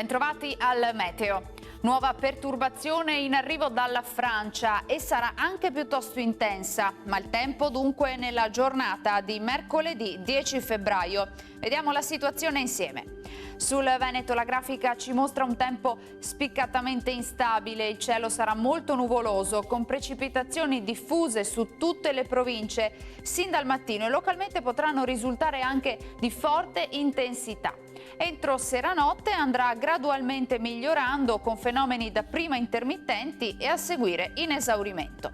Bentrovati al meteo. Nuova perturbazione in arrivo dalla Francia e sarà anche piuttosto intensa, ma il tempo dunque nella giornata di mercoledì 10 febbraio. Vediamo la situazione insieme. Sul Veneto la grafica ci mostra un tempo spiccatamente instabile, il cielo sarà molto nuvoloso con precipitazioni diffuse su tutte le province sin dal mattino e localmente potranno risultare anche di forte intensità. Entro seranotte andrà gradualmente migliorando con fenomeni dapprima intermittenti e a seguire in esaurimento.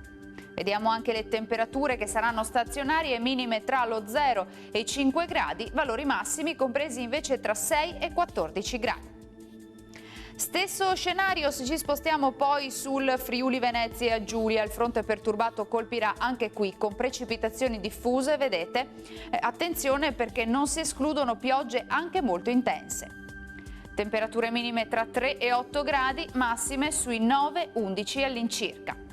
Vediamo anche le temperature che saranno stazionarie minime tra lo 0 e i 5 gradi, valori massimi compresi invece tra 6 e 14 gradi. Stesso scenario se ci spostiamo poi sul Friuli Venezia Giulia, il fronte perturbato colpirà anche qui con precipitazioni diffuse, vedete? Attenzione perché non si escludono piogge anche molto intense. Temperature minime tra 3 e 8 gradi, massime sui 9-11 all'incirca.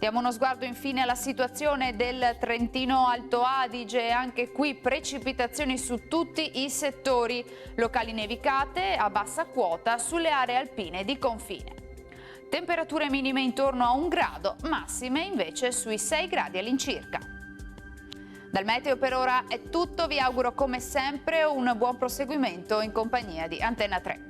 Diamo uno sguardo infine alla situazione del Trentino Alto Adige, anche qui precipitazioni su tutti i settori, locali nevicate a bassa quota sulle aree alpine di confine. Temperature minime intorno a 1 grado, massime invece sui 6 gradi all'incirca. Dal meteo per ora è tutto, vi auguro come sempre un buon proseguimento in compagnia di Antenna 3.